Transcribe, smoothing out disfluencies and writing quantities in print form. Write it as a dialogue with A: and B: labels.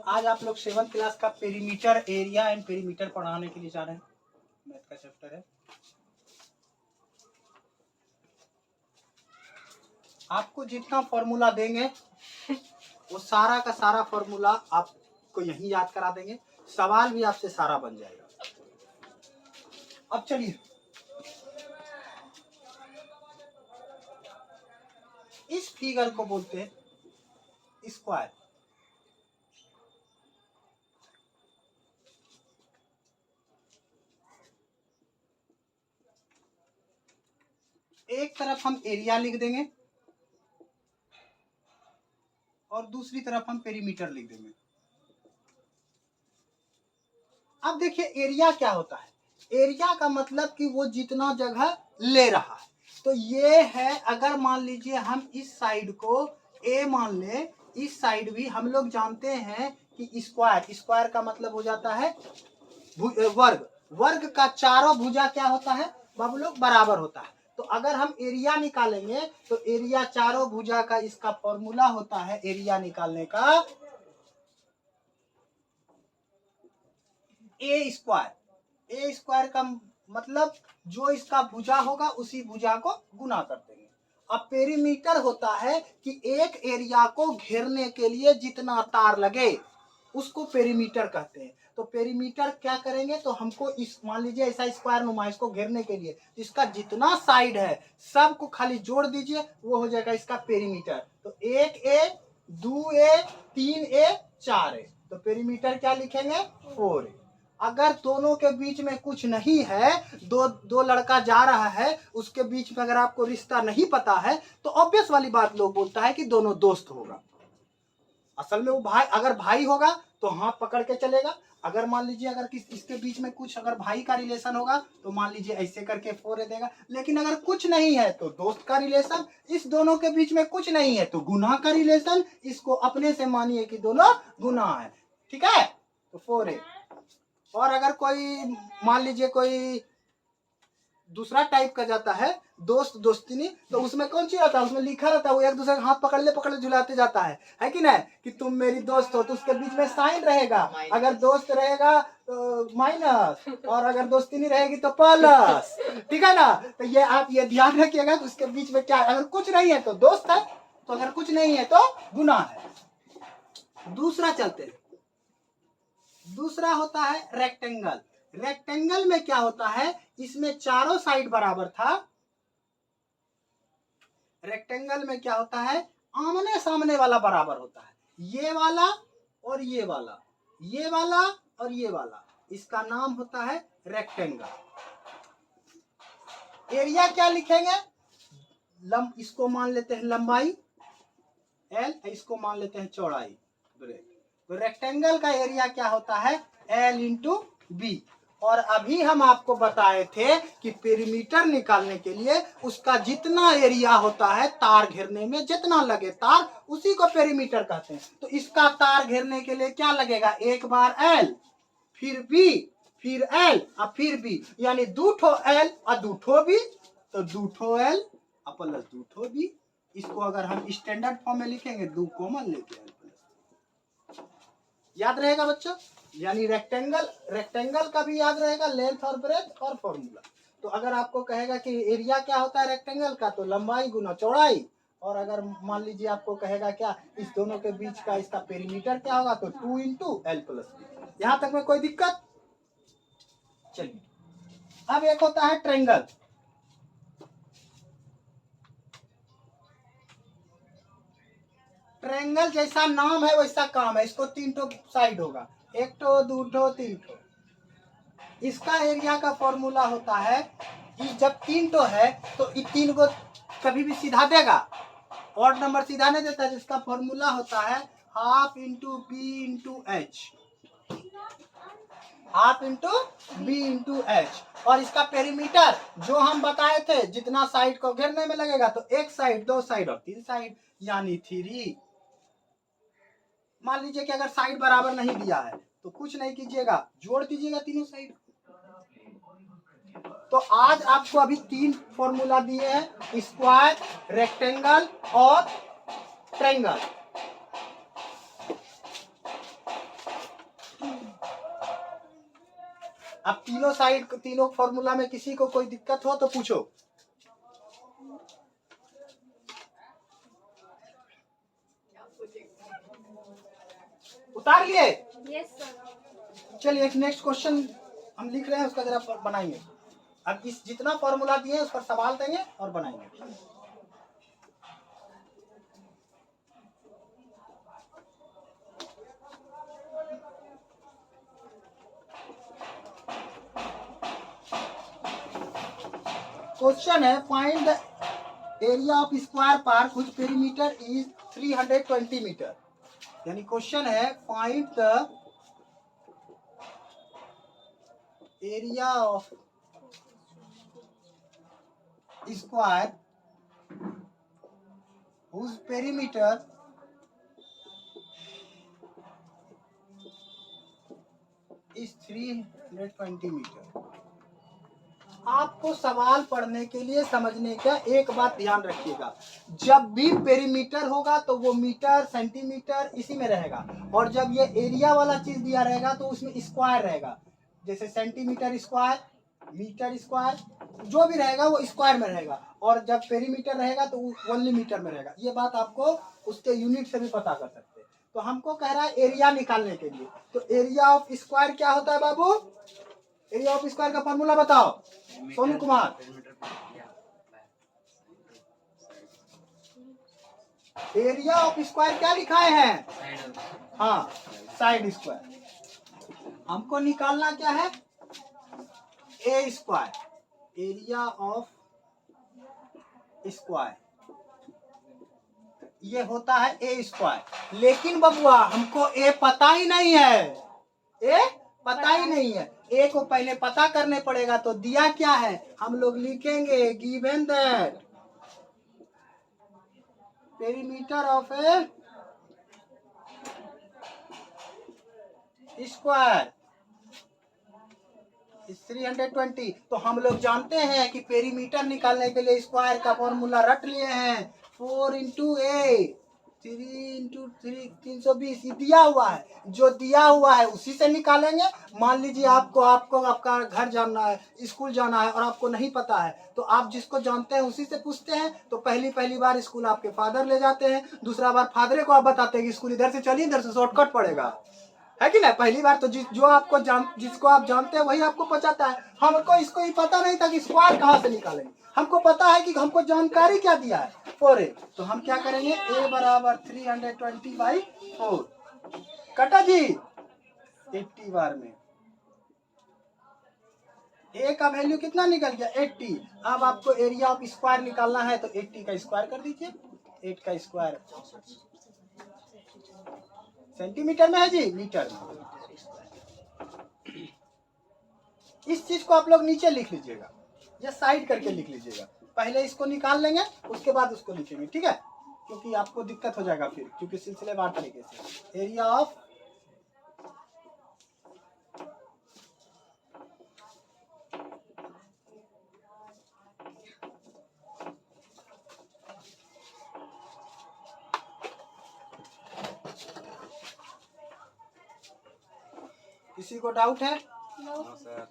A: आज आप लोग 7th क्लास का पेरीमीटर एरिया एंड पेरीमीटर पढ़ाने के लिए जा रहे हैं। मैथ का चैप्टर है। आपको जितना फॉर्मूला देंगे वो सारा का सारा फॉर्मूला आपको यहीं याद करा देंगे। सवाल भी आपसे सारा बन जाएगा। अब चलिए, इस फिगर को बोलते हैं स्क्वायर। एक तरफ हम एरिया लिख देंगे और दूसरी तरफ हम पेरीमीटर लिख देंगे। अब देखिए एरिया क्या होता है। एरिया का मतलब कि वो जितना जगह ले रहा है। तो ये है, अगर मान लीजिए हम इस साइड को ए मान ले, इस साइड भी हम लोग जानते हैं कि स्क्वायर का मतलब हो जाता है वर्ग। वर्ग का चारों भुजा क्या होता है बाबू लोग, बराबर होता है। तो अगर हम एरिया निकालेंगे तो एरिया चारों भुजा का इसका फॉर्मूला होता है एरिया निकालने का ए स्क्वायर का मतलब जो इसका भुजा होगा उसी भुजा को गुना कर देंगे। अब पेरीमीटर होता है कि एक एरिया को घेरने के लिए जितना तार लगे उसको पेरीमीटर कहते हैं। तो पेरीमीटर क्या करेंगे, तो हमको इस मान लीजिए ऐसा स्क्वायर नुमा, इसको घेरने के लिए इसका जितना साइड है सबको खाली जोड़ दीजिए, वो हो जाएगा इसका पेरीमीटर। तो 1A 2A 3A 4A, तो पेरीमीटर क्या लिखेंगे 4A। अगर दोनों के बीच में कुछ नहीं है, दो लड़का जा रहा है, उसके बीच में अगर आपको रिश्ता नहीं पता है तो ऑब्वियस वाली बात लोग बोलता है कि दोनों दोस्त होगा। असल में वो भाई, अगर भाई होगा तो हाथ पकड़ के चलेगा। अगर मान लीजिए अगर इसके बीच में कुछ अगर भाई का रिलेशन होगा तो मान लीजिए ऐसे करके 4A देगा। लेकिन अगर कुछ नहीं है तो दोस्त का रिलेशन, इस दोनों के बीच में कुछ नहीं है तो गुना का रिलेशन, इसको अपने से मानिए कि दोनों गुना है। ठीक है, तो 4A। और अगर कोई मान लीजिए कोई दूसरा टाइप का जाता है दोस्त दोस्तिनी, तो उसमें कौन सी रहता है, उसमें लिखा रहता है, वो एक दूसरे का हाथ पकड़ ले झुलाते जाता है कि नहीं, कि तुम मेरी दोस्त हो, तो उसके बीच में साइन रहेगा। अगर दोस्त रहेगा तो माइनस, और अगर दोस्तिनी रहेगी तो प्लस। ठीक है ना, तो ये आप ये ध्यान रखिएगा कि उसके बीच में क्या, अगर कुछ नहीं है तो दोस्त है, तो अगर कुछ नहीं है तो गुना है। दूसरा चलते हैं, दूसरा होता है रेक्टेंगल। रेक्टेंगल में क्या होता है, इसमें चारों साइड बराबर था। रेक्टेंगल में क्या होता है, आमने सामने वाला बराबर होता है। ये वाला और ये वाला, ये वाला और ये वाला, इसका नाम होता है रेक्टेंगल। एरिया क्या लिखेंगे, इसको मान लेते हैं लंबाई L, इसको मान लेते हैं चौड़ाई। तो रेक्टेंगल का एरिया क्या होता है L इंटू बी। और अभी हम आपको बताए थे कि पेरीमीटर निकालने के लिए उसका जितना एरिया होता है तार घेरने में जितना लगे तार, उसी को पेरीमीटर कहते हैं। तो इसका तार घेरने के लिए क्या लगेगा, एक बार L फिर B फिर L और फिर B, यानी 2 ठो L और 2 ठो B, तो 2 ठो L और प्लस 2 ठो B। इसको अगर हम स्टैंडर्ड फॉर्म में लिखेंगे 2 कॉमन लेके L प्लस, याद रहेगा बच्चों। यानी रेक्टेंगल का भी याद रहेगा, लेंथ और ब्रेथ और फॉर्मूला। तो अगर आपको कहेगा कि एरिया क्या होता है रेक्टेंगल का, तो लंबाई गुना चौड़ाई। और अगर मान लीजिए आपको कहेगा क्या इस दोनों के बीच का इसका पेरीमीटर क्या होगा, तो 2 इंटू L प्लस बी। यहां तक में कोई दिक्कत। चलिए, अब एक होता है ट्रायंगल। ट्रायंगल जैसा नाम है वैसा काम है, इसको 3 ठो साइड होगा, 1 ठो 2 ठो 3 ठो। इसका एरिया का फॉर्मूला होता है कि जब 3 ठो है तो इन 3 को कभी भी सीधा देगा, और नंबर सीधा नहीं देता, जिसका फॉर्मूला होता है half into B into H, half into B into H. और इसका पेरीमीटर जो हम बताए थे, जितना साइड को घेरने में लगेगा, तो 1 साइड 2 साइड और 3 साइड, यानी 3। मान लीजिए कि अगर साइड बराबर नहीं दिया है तो कुछ नहीं कीजिएगा, जोड़ दीजिएगा तीनों साइड। तो आज आपको अभी 3 फॉर्मूला दिए हैं, स्क्वायर, रेक्टेंगल और ट्रायंगल। अब तीनों साइड तीनों फॉर्मूला में किसी को कोई दिक्कत हो तो पूछो। उतार लिए?
B: Yes sir.
A: चलिए एक नेक्स्ट क्वेश्चन हम लिख रहे हैं, उसका जरा बनाएंगे। अब इस जितना फॉर्मूला दिए उस पर सवाल देंगे और बनाएंगे। क्वेश्चन है find the area of square park which perimeter is 320 metre. यानी क्वेश्चन है find the area of square whose perimeter is 320 metre. आपको सवाल पढ़ने के लिए समझने का एक बात ध्यान रखिएगा, जब भी पेरीमीटर होगा तो वो मीटर सेंटीमीटर इसी में रहेगा, और जब ये एरिया वाला चीज दिया रहेगा तो उसमें स्क्वायर रहेगा। जैसे सेंटीमीटर स्क्वायर, मीटर स्क्वायर, जो भी रहेगा वो स्क्वायर में रहेगा, और जब पेरीमीटर रहेगा तो ओनली मीटर में रहेगा। ये बात आपको उसके यूनिट से भी पता कर सकते हैं। तो हमको कह रहा है एरिया निकालने के लिए, तो एरिया ऑफ स्क्वायर क्या होता है बाबू? एरिया ऑफ स्क्वायर का फॉर्मूला बताओ Sonu Kumar. Area of square क्या लिखाए हैं? हाँ, साइड स्क्वायर। हमको निकालना क्या है? ए स्क्वायर, एरिया ऑफ स्क्वायर ये होता है ए स्क्वायर। लेकिन बबुआ हमको ए पता ही नहीं है, ए पता ही नहीं है। ए को पहले पता करने पड़ेगा। तो दिया क्या है, हम लोग लिखेंगे given that perimeter of A square 320। तो हम लोग जानते हैं कि पेरीमीटर निकालने के लिए स्क्वायर का फॉर्मूला रट लिए हैं, 4 इंटू ए, 3 इंटू 320 दिया हुआ है। जो दिया हुआ है उसी से निकालेंगे। मान लीजिए आपको आपका घर जाना है, स्कूल जाना है और आपको नहीं पता है, तो आप जिसको जानते हैं उसी से पूछते हैं। तो पहली बार स्कूल आपके फादर ले जाते हैं, दूसरा बार फादर को आप बताते हैं कि स्कूल इधर से चलिए, इधर से शॉर्टकट पड़ेगा, है कि ना? पहली बार तो जिसको आप जानते हैं वही आपको पचाता है। हमको इसको ही पता नहीं था कि स्क्वायर कहाँ से निकालेंगे। हमको पता है कि हमको जानकारी क्या दिया है, 4a। तो हम क्या करेंगे, a बराबर 320/4 कटा जी 80 बार में। a का वैल्यू कितना निकल गया? 80। अब आपको एरिया ऑफ स्क्वायर निकालना है तो 80 का स्क्वायर कर दीजिए। 8 का स्क्वायर सेंटीमीटर में है जी, मीटर में। इस चीज को आप लोग नीचे लिख लीजिएगा या साइड करके लिख लीजिएगा। पहले इसको निकाल लेंगे, उसके बाद उसको लिखेंगे, ठीक है? क्योंकि आपको दिक्कत हो जाएगा फिर, क्योंकि सिलसिलेवार तरीके से। एरिया ऑफ किसी को डाउट है?
B: No sir.